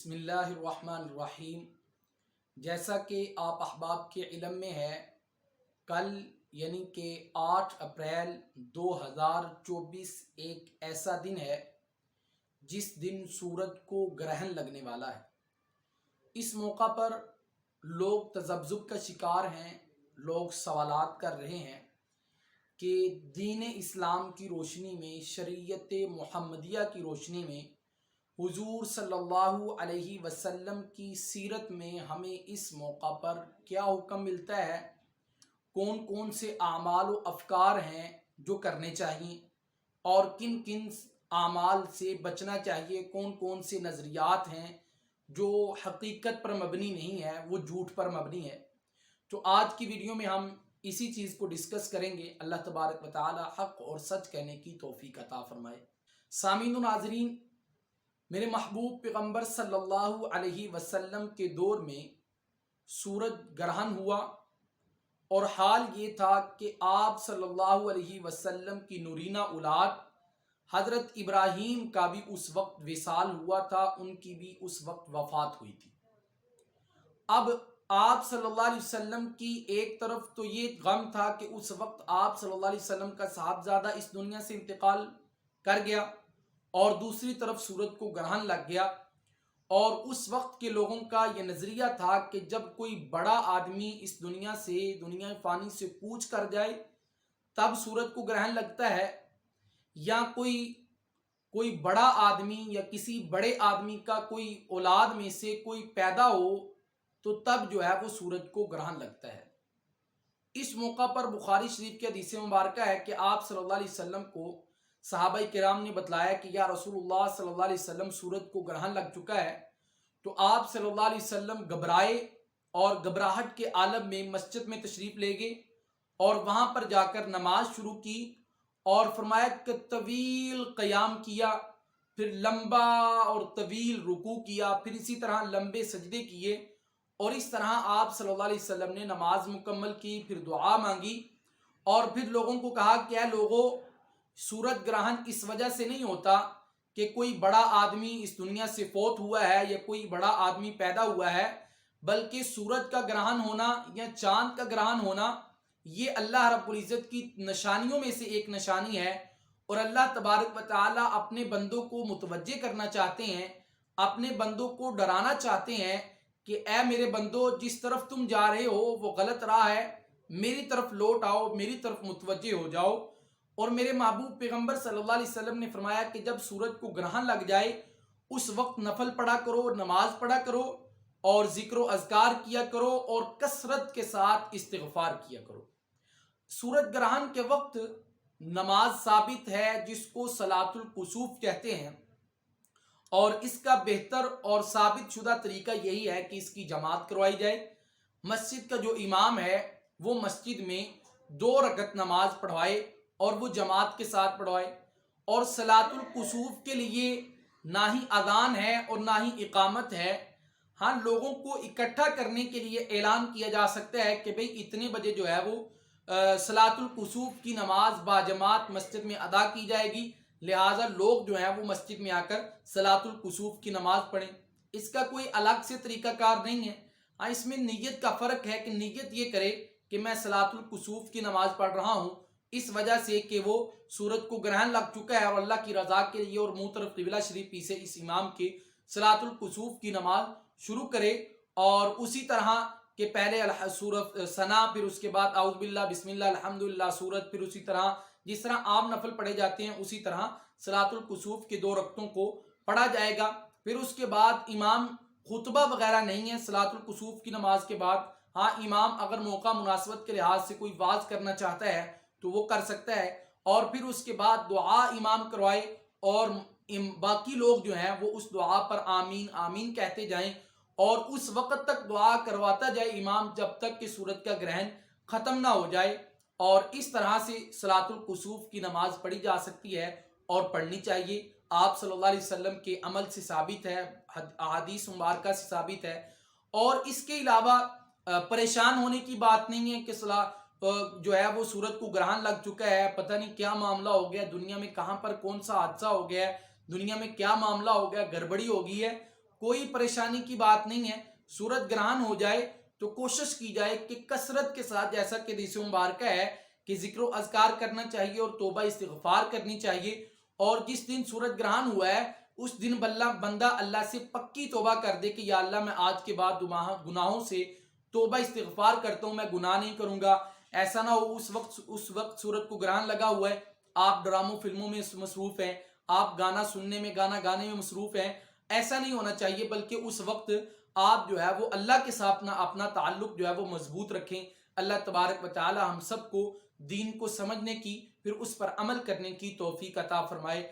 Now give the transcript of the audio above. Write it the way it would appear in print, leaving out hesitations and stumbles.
بسم اللہ الرحمن الرحیم۔ جیسا کہ آپ احباب کے علم میں ہے، کل یعنی کہ 8 اپریل 2024 ایک ایسا دن ہے جس دن سورج کو گرہن لگنے والا ہے۔ اس موقع پر لوگ تذبذب کا شکار ہیں، لوگ سوالات کر رہے ہیں کہ دین اسلام کی روشنی میں، شریعت محمدیہ کی روشنی میں، حضور صلی اللہ علیہ وسلم کی سیرت میں ہمیں اس موقع پر کیا حکم ملتا ہے، کون کون سے اعمال و افکار ہیں جو کرنے چاہیے اور کن کن اعمال سے بچنا چاہیے، کون کون سے نظریات ہیں جو حقیقت پر مبنی نہیں ہے، وہ جھوٹ پر مبنی ہے۔ تو آج کی ویڈیو میں ہم اسی چیز کو ڈسکس کریں گے۔ اللہ تبارک و تعالی حق اور سچ کہنے کی توفیق عطا فرمائے۔ سامعین و ناظرین، میرے محبوب پیغمبر صلی اللہ علیہ وسلم کے دور میں سورج گرہن ہوا، اور حال یہ تھا کہ آپ صلی اللہ علیہ وسلم کی نورینہ اولاد حضرت ابراہیم کا بھی اس وقت وصال ہوا تھا، ان کی بھی اس وقت وفات ہوئی تھی۔ اب آپ صلی اللہ علیہ وسلم کی ایک طرف تو یہ غم تھا کہ اس وقت آپ صلی اللہ علیہ وسلم کا صاحبزادہ اس دنیا سے انتقال کر گیا، اور دوسری طرف سورج کو گرہن لگ گیا، اور اس وقت کے لوگوں کا یہ نظریہ تھا کہ جب کوئی بڑا آدمی اس دنیا سے، دنیا فانی سے کوچ کر جائے تب سورج کو گرہن لگتا ہے، یا کوئی بڑا آدمی یا کسی بڑے آدمی کا کوئی اولاد میں سے کوئی پیدا ہو تو تب جو ہے وہ سورج کو گرہن لگتا ہے۔ اس موقع پر بخاری شریف کی حدیث مبارکہ ہے کہ آپ صلی اللہ علیہ وسلم کو صحابہ کرام نے بتلایا کہ یا رسول اللہ صلی اللہ علیہ وسلم سورج کو گرہن لگ چکا ہے، تو آپ صلی اللہ علیہ وسلم گھبرائے اور گھبراہٹ کے عالم میں مسجد میں تشریف لے گئے، اور وہاں پر جا کر نماز شروع کی، اور فرمایا کہ طویل قیام کیا، پھر لمبا اور طویل رکوع کیا، پھر اسی طرح لمبے سجدے کیے، اور اس طرح آپ صلی اللہ علیہ وسلم نے نماز مکمل کی، پھر دعا مانگی، اور پھر لوگوں کو کہا کہ اے لوگوں، سورج گرہن اس وجہ سے نہیں ہوتا کہ کوئی بڑا آدمی اس دنیا سے فوت ہوا ہے یا کوئی بڑا آدمی پیدا ہوا ہے، بلکہ سورج کا گرہن ہونا یا چاند کا گرہن ہونا یہ اللہ رب العزت کی نشانیوں میں سے ایک نشانی ہے، اور اللہ تبارک و تعالی اپنے بندوں کو متوجہ کرنا چاہتے ہیں، اپنے بندوں کو ڈرانا چاہتے ہیں کہ اے میرے بندو، جس طرف تم جا رہے ہو وہ غلط راہ ہے، میری طرف لوٹ آؤ، میری طرف متوجہ ہو جاؤ۔ اور میرے محبوب پیغمبر صلی اللہ علیہ وسلم نے فرمایا کہ جب سورج کو گرہن لگ جائے اس وقت نفل پڑھا کرو، نماز پڑھا کرو، اور ذکر و اذکار کیا کرو، اور کثرت کے ساتھ استغفار کیا کرو۔ سورج گرہن کے وقت نماز ثابت ہے جس کو صلاۃ الکسوف کہتے ہیں، اور اس کا بہتر اور ثابت شدہ طریقہ یہی ہے کہ اس کی جماعت کروائی جائے۔ مسجد کا جو امام ہے وہ مسجد میں 2 رکعت نماز پڑھوائے اور وہ جماعت کے ساتھ پڑھوائے، اور صلاۃ الکسوف کے لیے نہ ہی اذان ہے اور نہ ہی اقامت ہے۔ ہاں، لوگوں کو اکٹھا کرنے کے لیے اعلان کیا جا سکتا ہے کہ بھئی اتنے بجے جو ہے وہ صلاۃ الکسوف کی نماز باجماعت مسجد میں ادا کی جائے گی، لہٰذا لوگ جو ہیں وہ مسجد میں آ کر صلاۃ الکسوف کی نماز پڑھیں۔ اس کا کوئی الگ سے طریقہ کار نہیں ہے۔ ہاں، اس میں نیت کا فرق ہے کہ نیت یہ کرے کہ میں صلاۃ الکسوف کی نماز پڑھ رہا ہوں اس وجہ سے کہ وہ سورج کو گرہن لگ چکا ہے، اور اللہ کی رضا کے لیے اور منہ طرف قبلہ شریف پیچھے اس امام کے صلاۃ الکسوف کی نماز شروع کرے، اور اسی طرح کہ پہلے سورۃ ثنا، پھر اس کے بعد اعوذ باللہ، بسم اللہ، الحمدللہ سورت، پھر اسی طرح جس طرح عام نفل پڑھے جاتے ہیں اسی طرح صلاۃ الکسوف کے 2 رکعتوں کو پڑھا جائے گا۔ پھر اس کے بعد امام خطبہ وغیرہ نہیں ہے صلاۃ الکسوف کی نماز کے بعد۔ ہاں، امام اگر موقع مناسبت کے لحاظ سے کوئی واعظ کرنا چاہتا ہے تو وہ کر سکتا ہے، اور پھر اس کے بعد دعا امام کروائے، اور باقی لوگ جو ہیں وہ اس دعا پر آمین آمین کہتے جائیں، اور اس وقت تک دعا کرواتا جائے امام جب تک کہ سورج کا گرہن ختم نہ ہو جائے، اور اس طرح سے صلاۃ الکسوف کی نماز پڑھی جا سکتی ہے اور پڑھنی چاہیے۔ آپ صلی اللہ علیہ وسلم کے عمل سے ثابت ہے، احادیث مبارکہ سے ثابت ہے، اور اس کے علاوہ پریشان ہونے کی بات نہیں ہے کہ جو ہے وہ سورج کو گرہن لگ چکا ہے، پتہ نہیں کیا معاملہ ہو گیا، دنیا میں کہاں پر کون سا حادثہ ہو گیا ہے، دنیا میں کیا معاملہ ہو گیا، گڑبڑی ہو گئی ہے۔ کوئی پریشانی کی بات نہیں ہے. سورج گرہن ہو جائے تو کوشش کی جائے کہ کثرت کے ساتھ، جیسا کہ حدیث مبارکہ ہے کہ ذکر و اذکار کرنا چاہیے اور توبہ استغفار کرنی چاہیے. اور جس دن سورج گرہن ہوا ہے اس دن بندہ اللہ سے پکی توبہ کر دے کہ یا اللہ میں آج کے بعد گناہوں سے توبہ استغفار کرتا ہوں، میں گناہ نہیں کروں گا. ایسا نہ ہو اس وقت سورج کو گرہن لگا ہوا ہے، آپ ڈراموں فلموں میں مصروف ہیں، آپ گانا سننے میں، گانا گانے میں مصروف ہیں. ایسا نہیں ہونا چاہیے، بلکہ اس وقت آپ جو ہے وہ اللہ کے ساتھ اپنا تعلق جو ہے وہ مضبوط رکھیں. اللہ تبارک و تعالی ہم سب کو دین کو سمجھنے کی، پھر اس پر عمل کرنے کی توفیق عطا فرمائے.